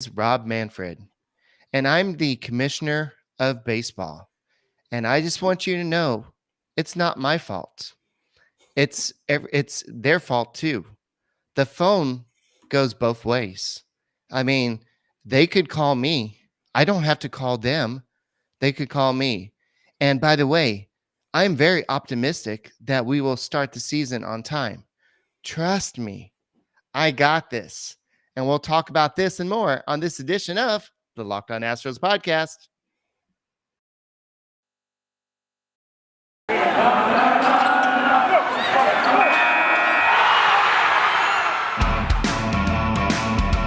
is Rob Manfred, and I'm the commissioner of baseball. And I just want you to know it's not my fault. It's their fault too. The phone goes both ways. I mean, they could call me. I don't have to call them. They could call me. And by the way, I'm very optimistic that we will start the season on time. Trust me, I got this. And we'll talk about this and more on this edition of the Locked On Astros podcast.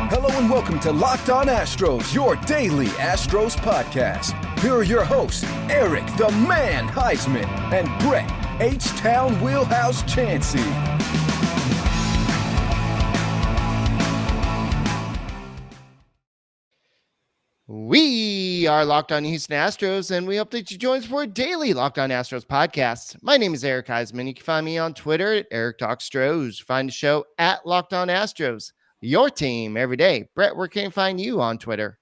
Hello and welcome to Locked On Astros, your daily Astros podcast. Here are your hosts, Eric the Man Huysman and Brett H-Town Wheelhouse Chancey. We are Locked On Houston Astros, and we hope that you join us for a daily Locked On Astros podcast. My name is Eric Huysman. You can find me on Twitter at Eric Talks Stros. Find the show at Locked On Astros, your team every day. Brett, where can I find you on Twitter?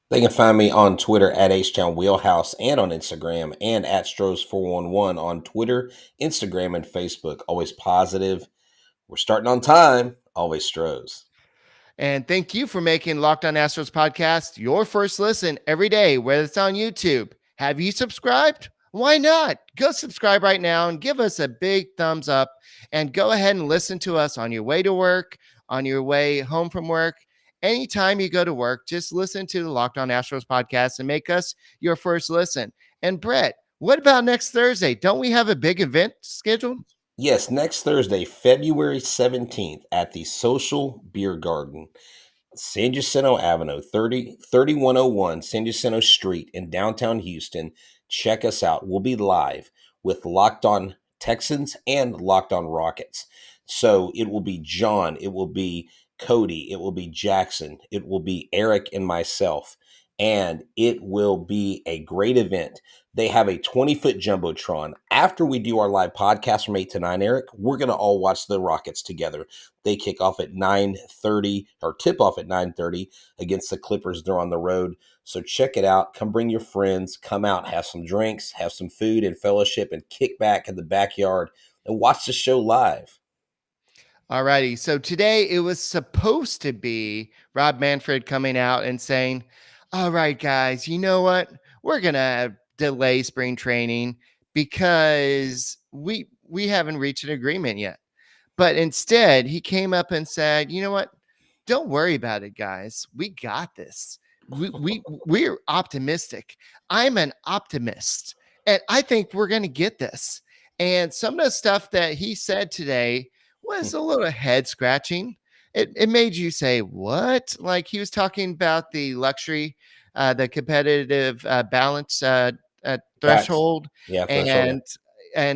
They can find me on Twitter at H-Town Wheelhouse and on Instagram and at Stros411 on Twitter, Instagram, and Facebook. Always positive. We're starting on time. Always Stros. And thank you for making Locked On Astros podcast your first listen every day, whether it's on YouTube. Have you subscribed? Why not? Go subscribe right now and give us a big thumbs up and go ahead and listen to us on your way to work, on your way home from work. Anytime you go to work, just listen to the Locked On Astros podcast and make us your first listen. And Brett, what about next Thursday? Don't we have a big event scheduled? Yes, next Thursday, February 17th at the Social Beer Garden, San Jacinto Avenue, 3101 San Jacinto Street in downtown Houston. Check us out. We'll be live with Locked On Texans and Locked On Rockets. So it will be John, it will be Cody, it will be Jackson, it will be Eric and myself, and it will be a great event. They have a 20-foot Jumbotron. After we do our live podcast from 8 to 9, Eric, we're going to all watch the Rockets together. They kick off at 9:30 or tip off at 9:30 against the Clippers. They're on the road. So check it out. Come bring your friends. Come out, have some drinks, have some food and fellowship, and kick back in the backyard and watch the show live. All righty. So today it was supposed to be Rob Manfred coming out and saying, all right, guys, you know what? We're going to delay spring training because we haven't reached an agreement yet. But instead, he came up and said, you know what? Don't worry about it, guys. We got this. We're optimistic. I'm an optimist, and I think we're going to get this. And some of the stuff that he said today was a little head scratching. It made you say, what? Like he was talking about the luxury, the competitive balance threshold. Yeah, and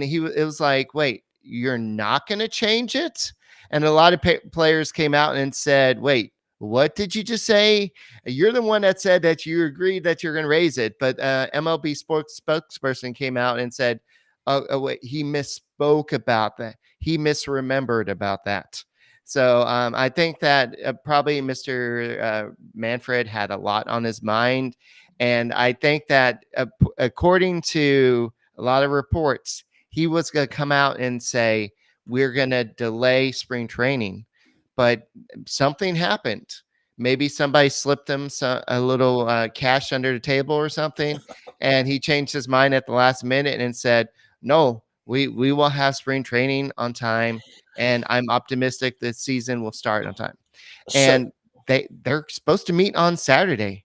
it was like, wait, you're not going to change it? And a lot of players came out and said, wait, what did you just say? You're the one that said that you agreed that you're going to raise it. But MLB sports spokesperson came out and said, oh, wait, he misspoke about that. He misremembered about that. So I think that probably Mr. Manfred had a lot on his mind. And I think that according to a lot of reports, he was going to come out and say, we're going to delay spring training. But something happened. Maybe somebody slipped him a little cash under the table or something. And he changed his mind at the last minute and said, no, we will have spring training on time. And I'm optimistic the season will start on time. And they're supposed to meet on Saturday.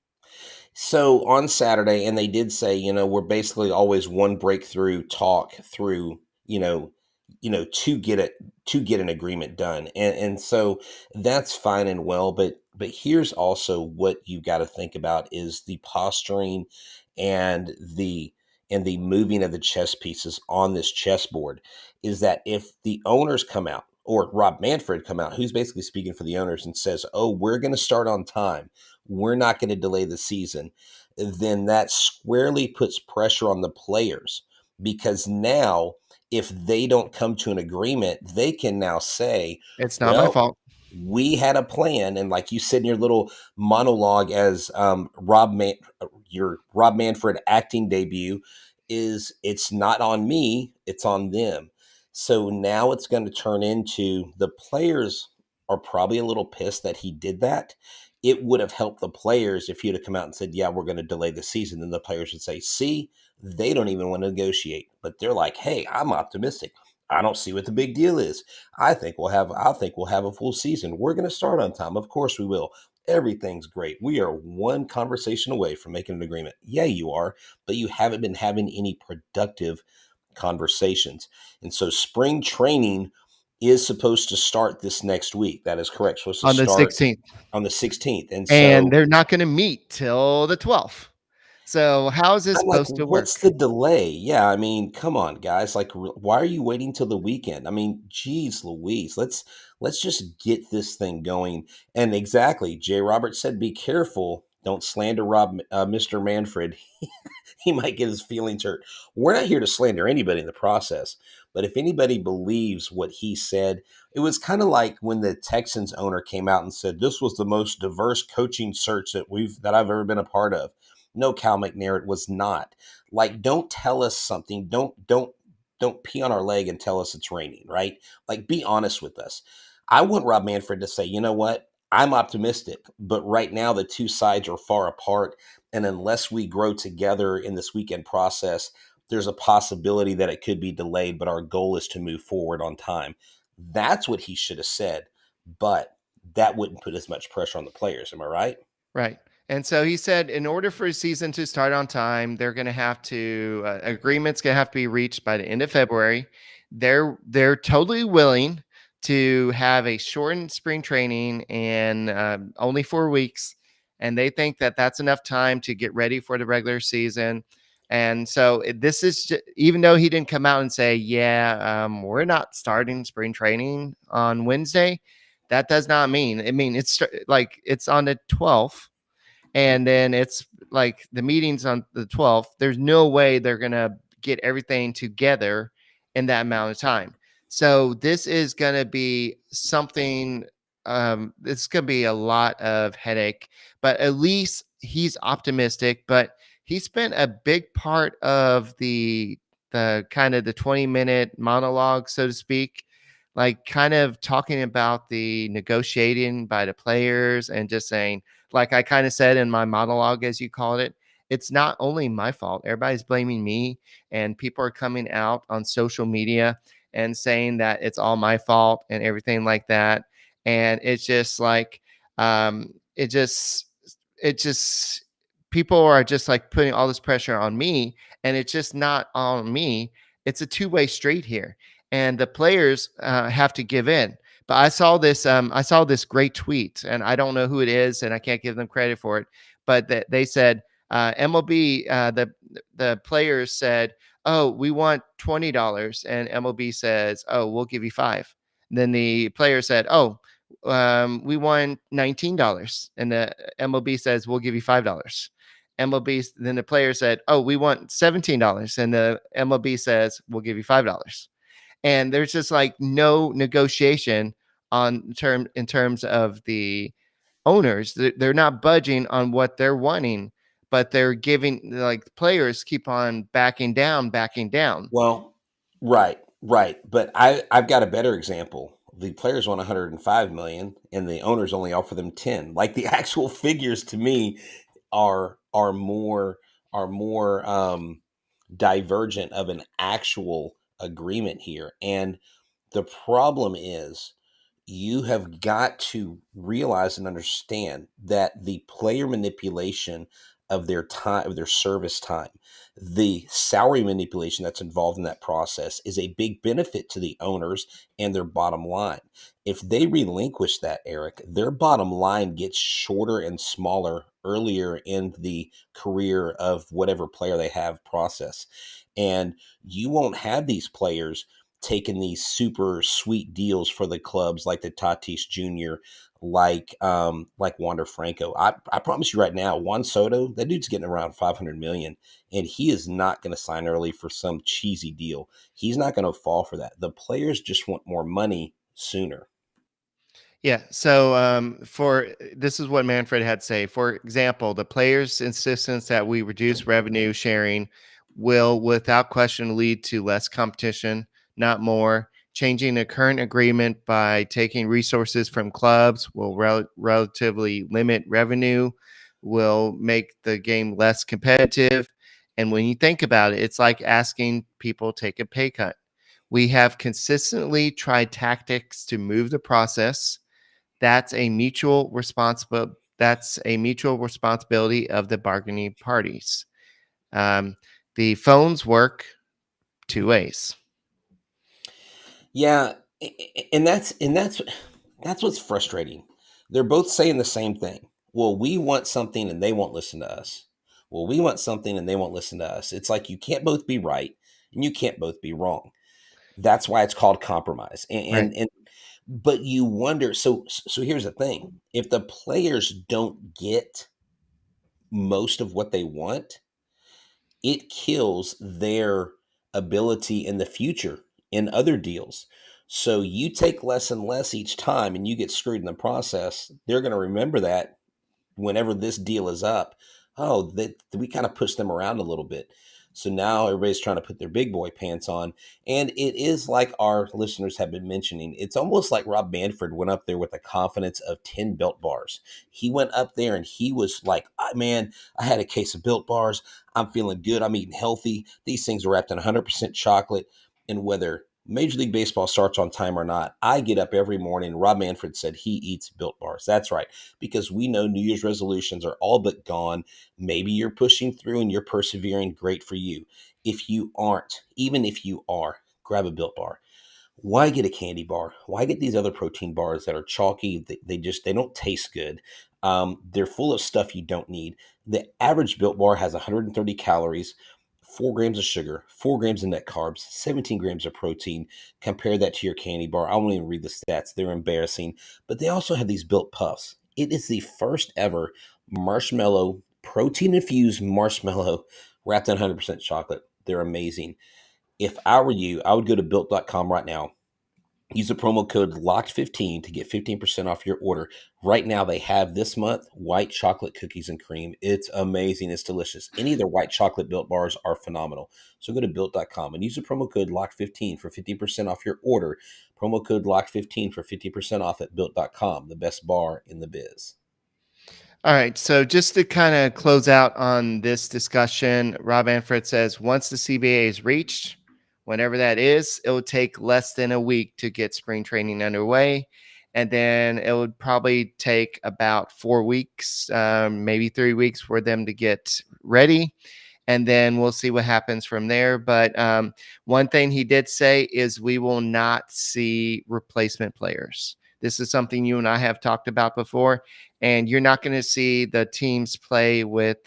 So on Saturday, and they did say, we're basically always one breakthrough talk through, to get an agreement done. And so that's fine and well, but here's also what you got to think about is the posturing and the moving of the chess pieces on this chessboard. Is that if the owners come out, or Rob Manfred come out, who's basically speaking for the owners and says, oh, we're going to start on time, we're not going to delay the season, then that squarely puts pressure on the players, because now if they don't come to an agreement, they can now say, it's not my fault. We had a plan, and like you said in your little monologue, as your Rob Manfred acting debut, is it's not on me, it's on them. So now it's going to turn into the players are probably a little pissed that he did that. It would have helped the players if he'd have come out and said, "Yeah, we're going to delay the season." Then the players would say, "See, they don't even want to negotiate," but they're like, "Hey, I'm optimistic. I don't see what the big deal is. I think we'll have a full season. We're going to start on time. Of course we will. Everything's great. We are one conversation away from making an agreement." Yeah, you are, but you haven't been having any productive conversations. And so spring training is supposed to start this next week. That is correct. Supposed to On the start 16th. on the 16th. And And so they're not going to meet till the 12th. So how is this I'm like, supposed to what's work? the delay? Yeah, I mean, come on, guys. Like, why are you waiting till the weekend? I mean, geez, Louise, let's just get this thing going. And exactly, Jay Roberts said, "Be careful, don't slander Mr. Manfred. He might get his feelings hurt." We're not here to slander anybody in the process, but if anybody believes what he said, it was kind of like when the Texans owner came out and said this was the most diverse coaching search that I've ever been a part of. No, Cal McNair, it was not. Like, don't tell us something. Don't pee on our leg and tell us it's raining, right? Like, be honest with us. I want Rob Manfred to say, "You know what? I'm optimistic, but right now the two sides are far apart. And unless we grow together in this weekend process, there's a possibility that it could be delayed, but our goal is to move forward on time." That's what he should have said, but that wouldn't put as much pressure on the players. Am I right? Right. And so he said, in order for a season to start on time, they're going to have to agreements going to have to be reached by the end of February. They're totally willing to have a shortened spring training and only 4 weeks, and they think that that's enough time to get ready for the regular season. And so this is even though he didn't come out and say, "Yeah, we're not starting spring training on Wednesday." That does not mean. I mean, it's like it's on the 12th, and then it's like the meeting's on the 12th. There's no way they're gonna get everything together in that amount of time. So this is gonna be something. It's gonna be a lot of headache, but at least he's optimistic. But he spent a big part of the kind of the 20-minute monologue, so to speak, like kind of talking about the negotiating by the players and just saying, like I kind of said in my monologue, as you called it, it's not only my fault. Everybody's blaming me, and people are coming out on social media and saying that it's all my fault and everything like that. And it's just like, um, it just, people are just like putting all this pressure on me, and it's just not on me. It's a two-way street here, and the players have to give in. But I saw this great tweet, and I don't know who it is, and I can't give them credit for it. But that they said MLB, the players said, "Oh, we want $20," and MLB says, "Oh, we'll give you five." And then the player said, "Oh, we want $19," and the MLB says, "We'll give you $5." MLB, then the player said, "Oh, we want $17," and the MLB says, "We'll give you $5." And there's just like no negotiation in terms of the owners. They're not budging on what they're wanting, but they're giving, like, players keep on backing down. Well, right. But I've got a better example. The players want 105 million, and the owners only offer them 10. Like, the actual figures to me are more divergent of an actual agreement here. And the problem is, you have got to realize and understand that the player manipulation of their time, of their service time, the salary manipulation that's involved in that process is a big benefit to the owners and their bottom line. If they relinquish that, Eric, their bottom line gets shorter and smaller earlier in the career of whatever player they have process. And you won't have these players taking these super sweet deals for the clubs like the Tatis Jr., like Wander Franco. I promise you right now, Juan Soto, that dude's getting around 500 million, and he is not going to sign early for some cheesy deal. He's not going to fall for that. The players just want more money sooner. Yeah. So for this is what Manfred had to say. For example, the players' insistence that we reduce revenue sharing will, without question, lead to less competition, not more. Changing the current agreement by taking resources from clubs will relatively limit revenue, will make the game less competitive. And when you think about it, it's like asking people to take a pay cut. We have consistently tried tactics to move the process. That's a mutual responsibility of the bargaining parties. Um, the phones work two ways. Yeah, and that's what's frustrating. They're both saying the same thing. Well, we want something and they won't listen to us. Well, we want something and they won't listen to us. It's like you can't both be right and you can't both be wrong. That's why it's called compromise. Right. And but you wonder, so here's the thing. If the players don't get most of what they want, it kills their ability in the future in other deals. So you take less and less each time and you get screwed in the process. They're going to remember that whenever this deal is up. Oh, that we kind of push them around a little bit. So now everybody's trying to put their big boy pants on. And it is like our listeners have been mentioning, it's almost like Rob Manfred went up there with the confidence of 10 Built Bars. He went up there and he was like, man, I had a case of Built Bars. I'm feeling good. I'm eating healthy. These things are wrapped in 100% chocolate. And whether Major League Baseball starts on time or not, I get up every morning. Rob Manfred said he eats Built Bars. That's right, because we know New Year's resolutions are all but gone. Maybe you're pushing through and you're persevering. Great for you. If you aren't, even if you are, grab a Built Bar. Why get a candy bar? Why get these other protein bars that are chalky? They don't taste good. They're full of stuff you don't need. The average Built Bar has 130 calories, 4 grams of sugar, 4 grams of net carbs, 17 grams of protein. Compare that to your candy bar. I won't even read the stats. They're embarrassing. But they also have these Built Puffs. It is the first ever marshmallow, protein infused marshmallow wrapped in 100% chocolate. They're amazing. If I were you, I would go to built.com right now. Use the promo code LOCKED15 to get 15% off your order. Right now, they have this month white chocolate cookies and cream. It's amazing. It's delicious. Any of their white chocolate Built Bars are phenomenal. So go to built.com and use the promo code LOCKED15 for 50% off your order. Promo code LOCKED15 for 50% off at built.com, the best bar in the biz. All right. So just to kind of close out on this discussion, Rob Manfred says once the CBA is reached, whenever that is, it will take less than a week to get spring training underway. And then it would probably take about 4 weeks, maybe 3 weeks for them to get ready. And then we'll see what happens from there. But one thing he did say is we will not see replacement players. This is something you and I have talked about before, and you're not going to see the teams play with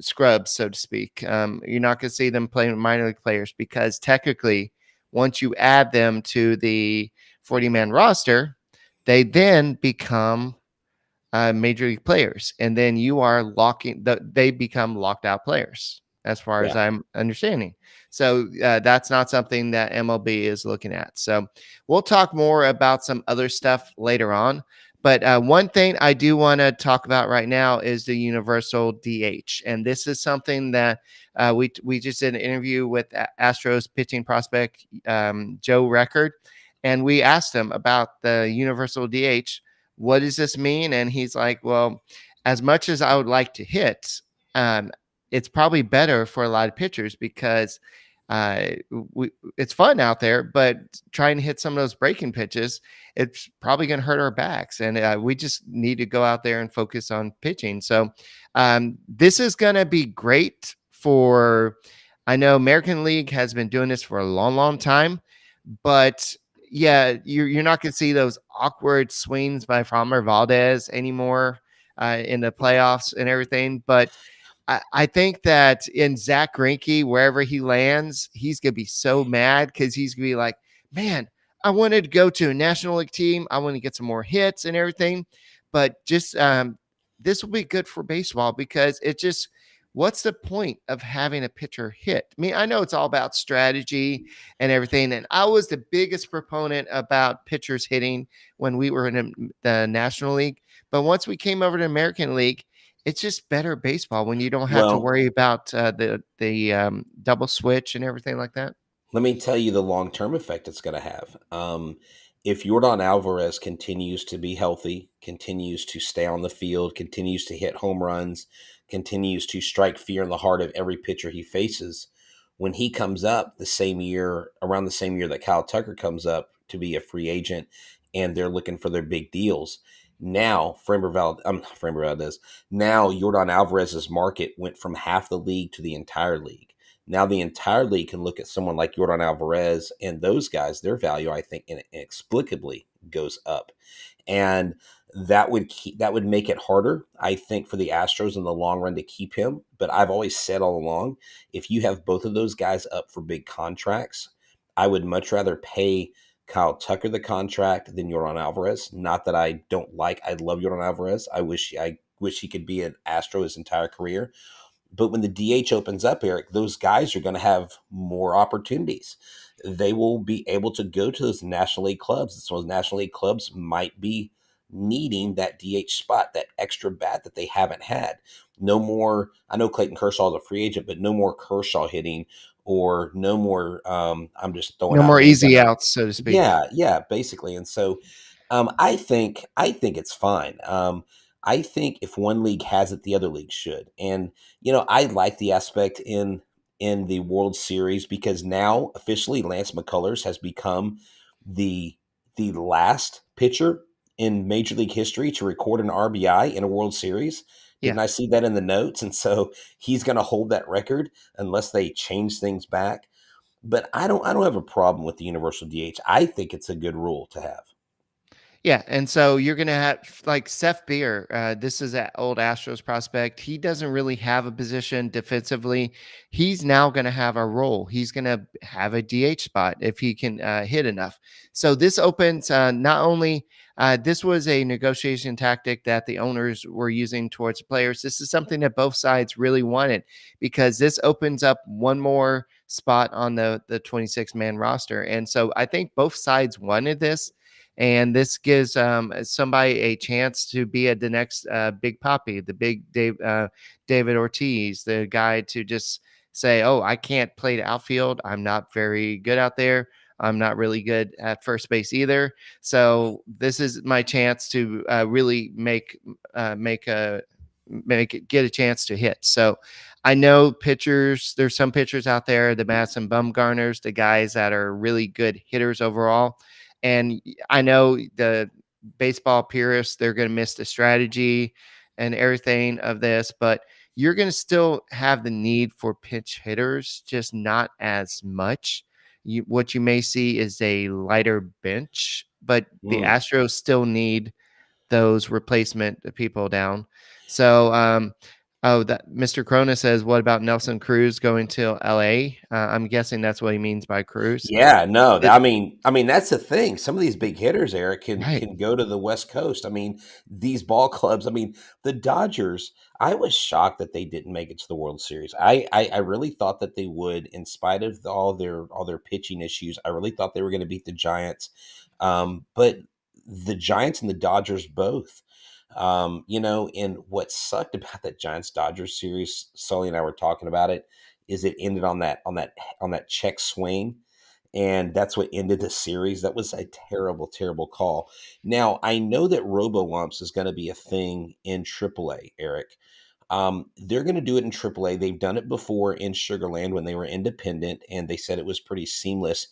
scrubs, so to speak. You're not going to see them playing with minor league players because technically, once you add them to the 40-man roster, they then become major league players, and then you are they become locked out players as far as Yeah. I'm understanding. So that's not something that MLB is looking at. So we'll talk more about some other stuff later on. But one thing I do want to talk about right now is the Universal DH. And this is something that we just did an interview with Astros pitching prospect Joe Record. And we asked him about the Universal DH. What does this mean? And he's like, well, as much as I would like to hit, it's probably better for a lot of pitchers because it's fun out there, but trying to hit some of those breaking pitches, it's probably going to hurt our backs. And we just need to go out there and focus on pitching. So this is going to be great for, I know American League has been doing this for a long, long time, but yeah, you're not going to see those awkward swings by Framber Valdez anymore in the playoffs and everything. But I think that in Zach Greinke, wherever he lands, he's going to be so mad because he's going to be like, man, I wanted to go to a National League team. I want to get some more hits and everything. But just this will be good for baseball because it just what's the point of having a pitcher hit? I mean, I know it's all about strategy and everything. And I was the biggest proponent about pitchers hitting when we were in the National League. But once we came over to American League, it's just better baseball when you don't have to Well, worry about the double switch and everything like that. let me tell you the long term effect it's going to have. If Yordan Alvarez continues to be healthy, continues to stay on the field, continues to hit home runs, continues to strike fear in the heart of every pitcher he faces, when he comes up the same year, around the same year that Kyle Tucker comes up to be a free agent, and they're looking for their big deals. Now, Framber Valdez. Now, Yordan Alvarez's market went from half the league to the entire league. Now the entire league can look at someone like Yordan Alvarez and those guys, their value, I think, inexplicably goes up. And that would make it harder, I think, for the Astros in the long run to keep him. But I've always said all along, if you have both of those guys up for big contracts, I would much rather pay Kyle Tucker the contract than Yordan Alvarez. Not that I love Yordan Alvarez. I wish he could be an Astro his entire career. But when the DH opens up, Eric, those guys are going to have more opportunities. They will be able to go to those National League clubs. So those National League clubs might be needing that DH spot, that extra bat that they haven't had. No more, I know Clayton Kershaw is a free agent, but no more Kershaw hitting, or no more, I'm just throwing No out more names. easy outs, so to speak. Yeah, basically. And so I think it's fine. I think if one league has it, the other league should. And I like the aspect in the World Series, because now officially Lance McCullers has become the last pitcher in Major League history to record an RBI in a World Series. Yeah. Didn't I see that in the notes? And so he's going to hold that record unless they change things back. But I don't have a problem with the universal DH. I think it's a good rule to have. Yeah, and so you're gonna have like Seth Beer. This is an old Astros prospect. He doesn't really have a position defensively. He's now gonna have a role. He's gonna have a DH spot if he can hit enough. So this opens not only this was a negotiation tactic that the owners were using towards players. This is something that both sides really wanted, because this opens up one more spot on the 26-man roster. And so I think both sides wanted this, and this gives somebody a chance to be the next Big Poppy, the big David Ortiz, the guy to just say, oh, I can't play the outfield. I'm not very good out there. I'm not really good at first base either. So this is my chance to really get a chance to hit. So I know pitchers, there's some pitchers out there, the Madison Bumgarners, the guys that are really good hitters overall. And I know the baseball purists, they're going to miss the strategy and everything of this, but you're going to still have the need for pitch hitters, just not as much. What you may see is a lighter bench, but the Mm. Astros still need those replacement people down. So, that Mr. Corona says, what about Nelson Cruz going to LA? I'm guessing that's what he means by Cruz. Yeah, no, It, I mean that's the thing. Some of these big hitters, Eric, can right. can go to the West Coast. I mean, these ball clubs. I mean, the Dodgers. I was shocked that they didn't make it to the World Series. I really thought that they would, in spite of all their pitching issues. I really thought they were going to beat the Giants, but the Giants and the Dodgers both. And what sucked about that Giants Dodgers series, Sully and I were talking about it, is it ended on that check swing, and that's what ended the series. That was a terrible, terrible call. Now, I know that robo-umps is going to be a thing in AAA, Eric. They're going to do it in AAA. They've done it before in Sugarland when they were independent, and they said it was pretty seamless.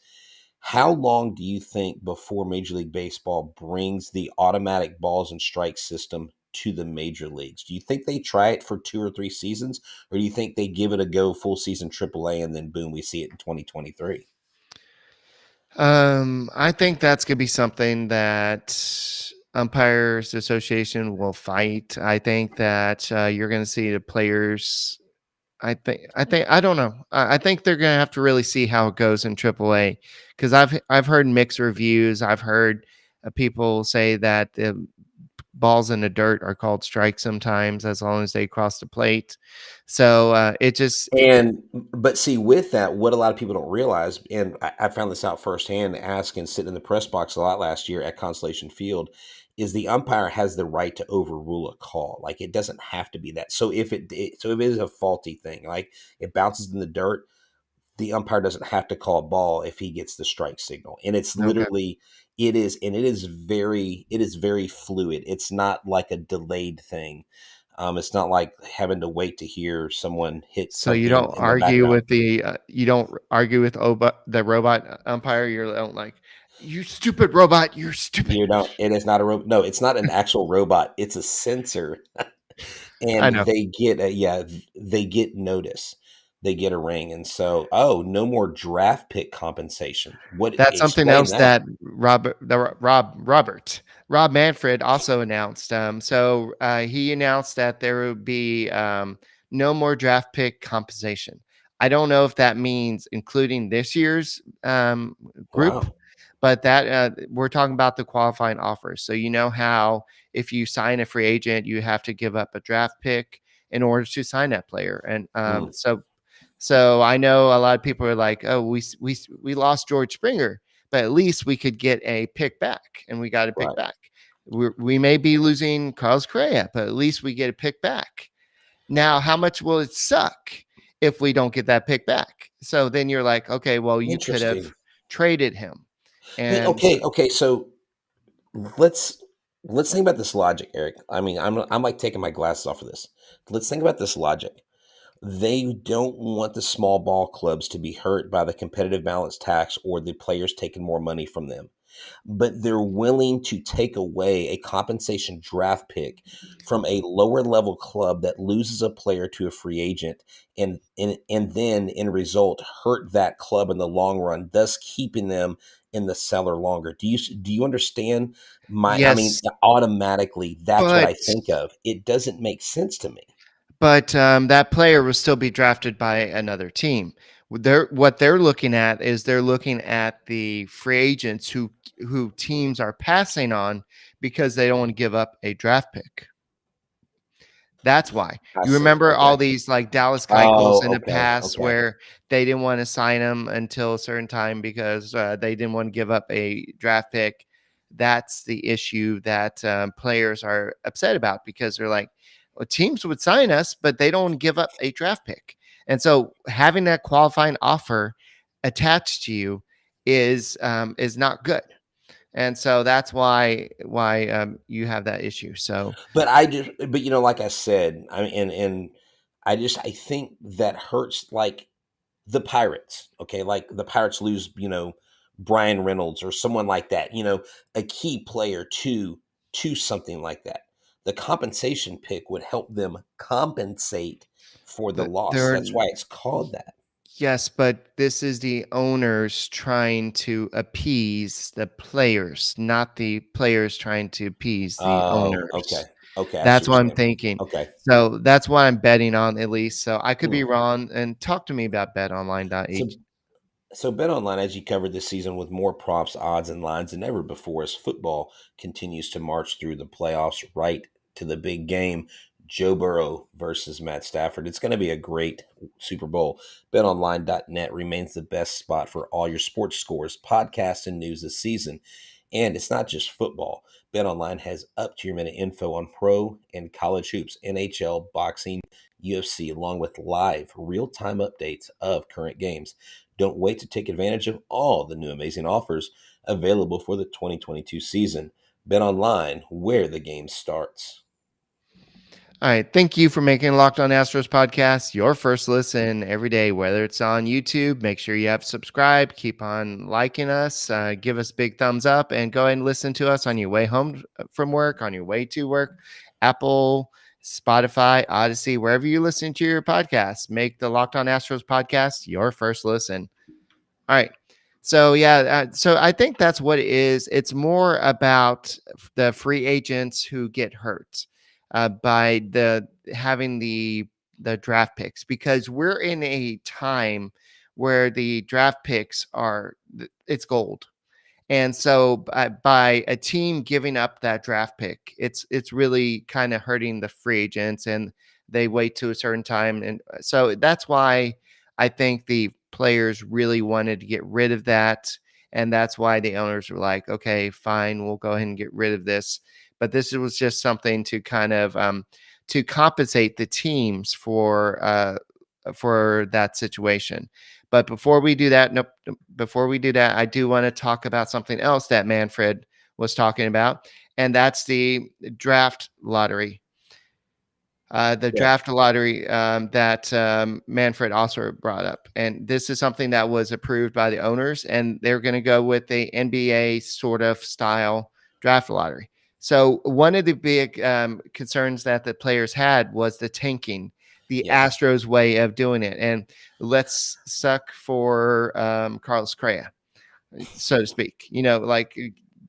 How long do you think before Major League Baseball brings the automatic balls and strikes system to the major leagues? Do you think they try it for 2 or 3 seasons, or do you think they give it a go full season AAA and then boom, we see it in 2023? I think that's gonna be something that umpires association will fight. I think that you're gonna see the players. I don't know. I think they're gonna have to really see how it goes in AAA, because I've heard mixed reviews. I've heard people say that balls in the dirt are called strikes sometimes, as long as they cross the plate. So it just But see, with that, what a lot of people don't realize, and I found this out firsthand, asking sitting in the press box a lot last year at Constellation Field, is the umpire has the right to overrule a call. Like it doesn't have to be that. So if it is a faulty thing, like it bounces in the dirt, the umpire doesn't have to call a ball if he gets the strike signal. And it's okay. literally it is very fluid. It's not like a delayed thing. It's not like having to wait to hear someone hit So you something don't in the argue background. with the robot umpire. You're don't like, you stupid robot. You're stupid. You don't. It is not a robot. No, it's not an actual robot. It's a sensor, I and know. they get a yeah. They get notice. They get a ring, and so no more draft pick compensation. What That's something explain else that? that Rob Manfred also announced. He announced that there would be no more draft pick compensation. I don't know if that means including this year's group, Wow. but that we're talking about the qualifying offers. So you know how if you sign a free agent, you have to give up a draft pick in order to sign that player, and Mm, so I know a lot of people are like, "Oh, we lost George Springer, but at least we could get a pick back, and we got a pick right. back. We may be losing Carlos Correa, but at least we get a pick back. Now, how much will it suck if we don't get that pick back?" So then you're like, "Okay, well, you could have Interesting. traded him." But And so, okay. So let's let's think about this logic, Eric. I mean, I'm like taking my glasses off for this. Let's think about this logic. They don't want the small ball clubs to be hurt by the competitive balance tax or the players taking more money from them, but they're willing to take away a compensation draft pick from a lower level club that loses a player to a free agent and then in result hurt that club in the long run, thus keeping them in the cellar longer. Do you understand I mean, yes, automatically that's what but I think of. It doesn't make sense to me. that player will still be drafted by another team. What they're looking at is they're looking at the free agents who teams are passing on because they don't want to give up a draft pick. That's why. I You see. remember all Okay. these like Dallas Keuchels in Oh, the okay. past Okay. where they didn't want to sign him until a certain time because they didn't want to give up a draft pick. That's the issue that players are upset about because they're like, well, teams would sign us, but they don't give up a draft pick. And so having that qualifying offer attached to you is not good. And so that's why you have that issue. So But like I said, I mean, and I think that hurts like the Pirates. Okay, like the Pirates lose, Brian Reynolds or someone like that. A key player to something like that. The compensation pick would help them compensate for the loss. there That's why it's called that. Yes, but this is the owners trying to appease the players, not the players trying to appease the Oh, okay, owners. okay. I see That's what what you're I'm saying. thinking. Okay. So that's what I'm betting on, at least. So I could Hmm. be wrong. And talk to me about betonline.ag. So BetOnline, as you covered this season with more props, odds, and lines than ever before, as football continues to march through the playoffs right to the big game, Joe Burrow versus Matt Stafford. It's going to be a great Super Bowl. BetOnline.net remains the best spot for all your sports scores, podcasts, and news this season. And it's not just football. BetOnline has up-to-your-minute info on pro and college hoops, NHL, boxing, UFC, along with live, real-time updates of current games. Don't wait to take advantage of all the new amazing offers available for the 2022 season. Bet online where the game starts. All right. Thank you for making Locked On Astros podcast your first listen every day, whether it's on YouTube. Make sure you have subscribed. Keep on liking us. Give us big thumbs up and go ahead and listen to us on your way home from work, on your way to work, Apple, Spotify, Odyssey, wherever you listen to your podcast. Make the Locked On Astros podcast your first listen. All right. So so I think that's what it is. It's more about the free agents who get hurt by the having the draft picks because we're in a time where the draft picks it's gold And so by a team giving up that draft pick, it's really kind of hurting the free agents, and they wait to a certain time. And so that's why I think the players really wanted to get rid of that. And that's why the owners were like, okay, fine, we'll go ahead and get rid of this. But this was just something to kind of to compensate the teams for that situation. But before we do that, before we do that, I do want to talk about something else that Manfred was talking about, and that's the draft lottery. The Yeah. draft lottery that Manfred also brought up. And this is something that was approved by the owners, and they're going to go with the NBA sort of style draft lottery. So, one of the big concerns that the players had was the tanking, the Yes. Astros way of doing it. And let's suck for Carlos Correa, so to speak, like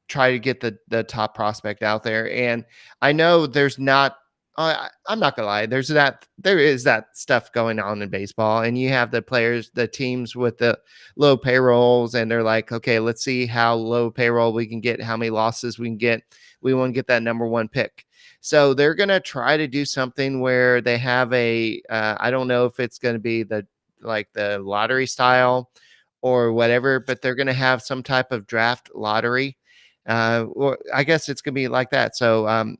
try to get the top prospect out there. And I know there's not, I'm not gonna lie, there is that stuff going on in baseball, and you have the players, the teams with the low payrolls, and they're like, okay, let's see how low payroll we can get, how many losses we can get. We want to get that number one pick. So they're gonna try to do something where they have I don't know if it's gonna be the lottery style or whatever, but they're going to have some type of draft lottery. Or I guess it's going to be like that. So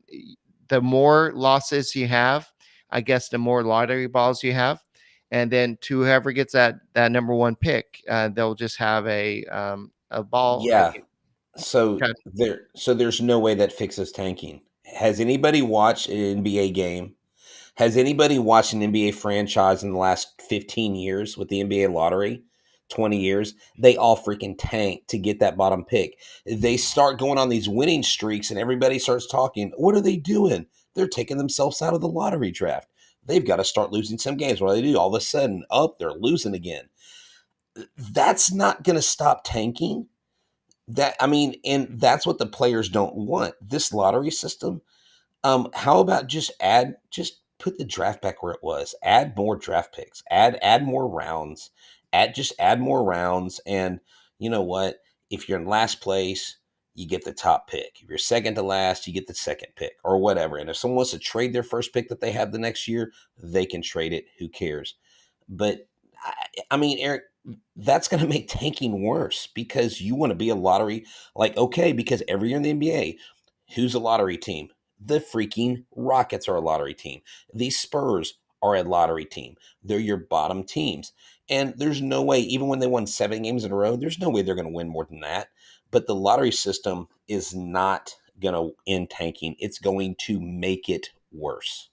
the more losses you have, I guess the more lottery balls you have. And then to whoever gets that number one pick, they'll just have a ball. Yeah. So Okay. there's no way that fixes tanking. Has anybody watched an NBA game? Has anybody watched an NBA franchise in the last 15 years with the NBA lottery? 20 years, they all freaking tank to get that bottom pick. They start going on these winning streaks and everybody starts talking. What are they doing? They're taking themselves out of the lottery draft. They've got to start losing some games. What do they do? All of a sudden, they're losing again. That's not going to stop tanking. And that's what the players don't want. This lottery system, how about just put the draft back where it was. Add more draft picks. Add more rounds. Add more rounds. And you know what? If you're in last place, you get the top pick. If you're second to last, you get the second pick or whatever. And if someone wants to trade their first pick that they have the next year, they can trade it. Who cares? But Eric, that's going to make tanking worse because you want to be a lottery. Like, okay, because every year in the NBA, who's a lottery team? The freaking Rockets are a lottery team. The Spurs are a lottery team. They're your bottom teams. And there's no way, even when they won 7 games in a row, there's no way they're going to win more than that. But the lottery system is not going to end tanking. It's going to make it worse.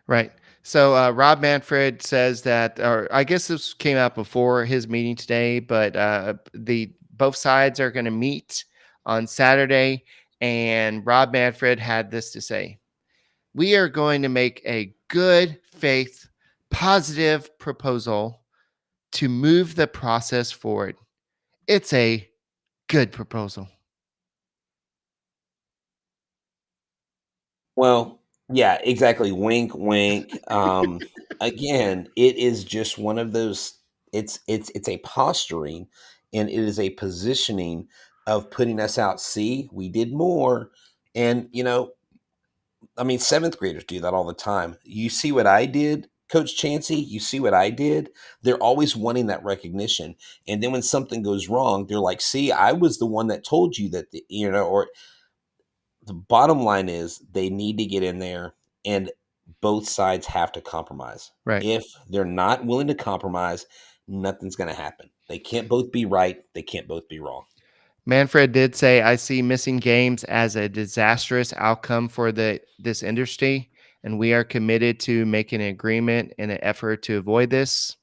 Right. So Rob Manfred says that, or I guess this came out before his meeting today, but the both sides are going to meet on Saturday, and Rob Manfred had this to say: "We are going to make a good faith, positive proposal to move the process forward. It's a good proposal." Well, yeah, exactly. Wink, wink. Again, it is just one of those. It's a posturing, and it is a positioning of putting us out. See, we did more, and seventh graders do that all the time. You see what I did, Coach Chancey? You see what I did? They're always wanting that recognition, and then when something goes wrong, they're like, "See, I was the one that told you that." Or the bottom line is they need to get in there and both sides have to compromise. Right. If they're not willing to compromise, nothing's going to happen. They can't both be right. They can't both be wrong. Manfred did say, "I see missing games as a disastrous outcome for this industry, and we are committed to making an agreement in an effort to avoid this."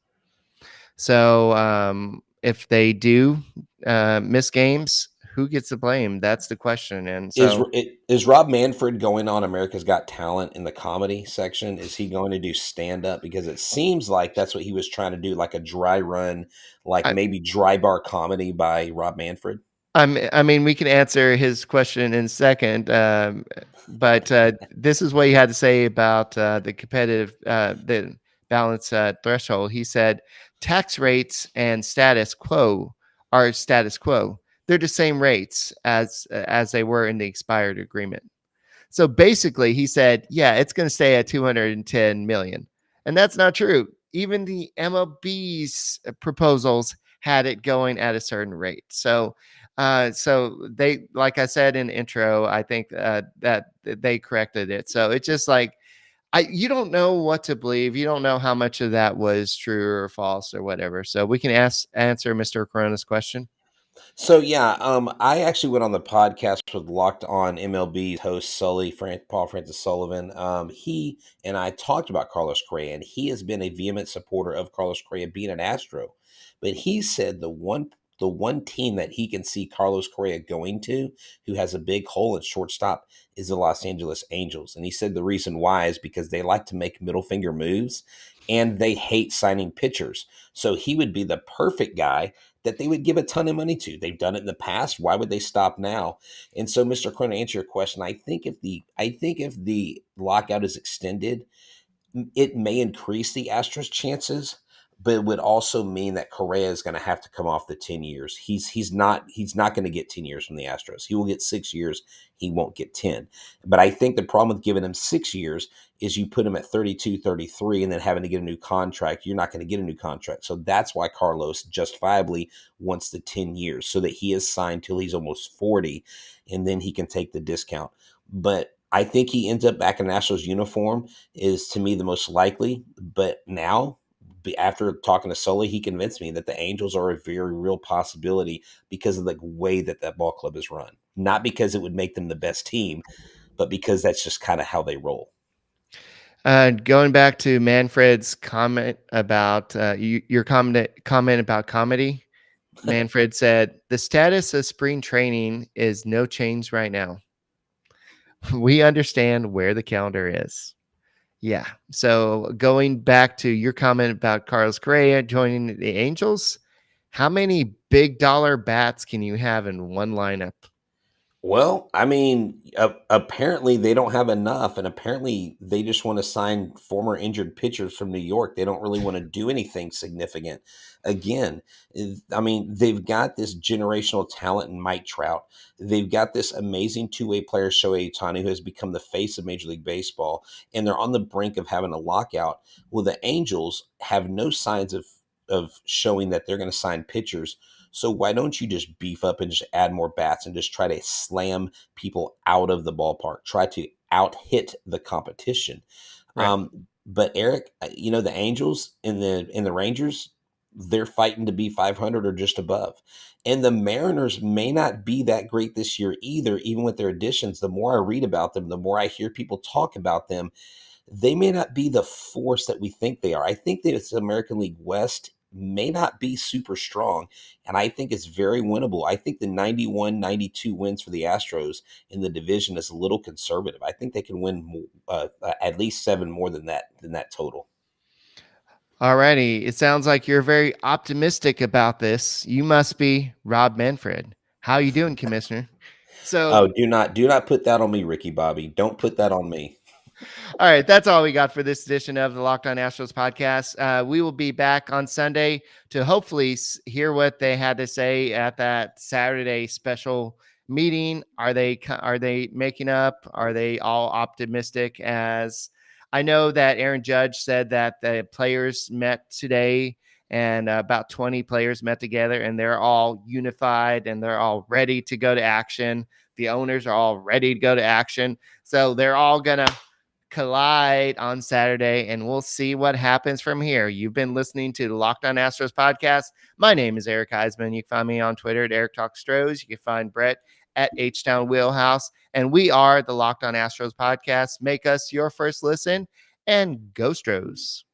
So, if they do miss games, who gets the blame? That's the question. And so, Is Rob Manfred going on America's Got Talent in the comedy section? Is he going to do stand up? Because it seems like that's what he was trying to do, like a dry run, like I, maybe dry bar comedy by Rob Manfred. I mean, we can answer his question in a second, but this is what he had to say about the balance threshold. He said, "Tax rates and status quo are status quo. they're the same rates as they were in the expired agreement. So basically, he said, yeah, it's going to stay at 210 million. And that's not true. Even the MLB's proposals had it going at a certain rate. So they, like I said in the intro, I think that they corrected it. So it's just like, you don't know what to believe. You don't know how much of that was true or false or whatever. So we can answer Mr. Corona's question. So yeah, I actually went on the podcast with Locked On MLB host Paul Francis Sullivan. He and I talked about Carlos Correa, and he has been a vehement supporter of Carlos Correa being an Astro. But he said the one team that he can see Carlos Correa going to, who has a big hole at shortstop, is the Los Angeles Angels. And he said the reason why is because they like to make middle finger moves, and they hate signing pitchers. So he would be the perfect guy that they would give a ton of money to. They've done it in the past. Why would they stop now? And so, Mr. Cronin, to answer your question, I think if the lockout is extended, it may increase the Astros' chances, but it would also mean that Correa is going to have to come off the 10 years. He's not going to get 10 years from the Astros. He will get 6 years. He won't get 10. But I think the problem with giving him 6 years is you put him at 32, 33, and then having to get a new contract. You're not going to get a new contract. So that's why Carlos justifiably wants the 10 years, so that he is signed till he's almost 40, and then he can take the discount. But I think he ends up back in Astros uniform is, to me, the most likely. But now, after talking to Sully, he convinced me that the Angels are a very real possibility because of the way that ball club is run. Not because it would make them the best team, but because that's just kind of how they roll. Going back to Manfred's comment about your comment about comedy, Manfred said, the status of spring training is no change right now. We understand where the calendar is. Yeah. So going back to your comment about Carlos Correa joining the Angels, how many big dollar bats can you have in one lineup? Well, I mean, apparently they don't have enough, and apparently they just want to sign former injured pitchers from New York. They don't really want to do anything significant. Again, I mean, they've got this generational talent in Mike Trout. They've got this amazing two-way player, Shohei Ohtani, who has become the face of Major League Baseball, and they're on the brink of having a lockout. Well, the Angels have no signs of showing that they're going to sign pitchers. So why don't you just beef up and just add more bats and just try to slam people out of the ballpark, try to out hit the competition. Right. But Eric, the Angels and the Rangers, they're fighting to be 500 or just above. And the Mariners may not be that great this year either, even with their additions. The more I read about them, the more I hear people talk about them, they may not be the force that we think they are. I think that it's American League West may not be super strong, and I think it's very winnable. I think the 91-92 wins for the Astros in the division is a little conservative. I think they can win at least 7 more than that total. Alrighty. It sounds like you're very optimistic about this. You must be Rob Manfred. How you doing, Commissioner? Oh, do not put that on me, Ricky Bobby. Don't put that on me. All right, that's all we got for this edition of the Locked On Astros podcast. We will be back on Sunday to hopefully hear what they had to say at that Saturday special meeting. Are they making up? Are they all optimistic? As I know that Aaron Judge said that the players met today, and about 20 players met together, and they're all unified and they're all ready to go to action. The owners are all ready to go to action, so they're all gonna collide on Saturday, and we'll see what happens from here. You've been listening to the Locked On Astros podcast. My name is Eric Huysman. You can find me on Twitter at Eric Talk Stros. You can find Brett at H-Town Wheelhouse, and we are the Locked On Astros podcast. Make us your first listen, and go Stros.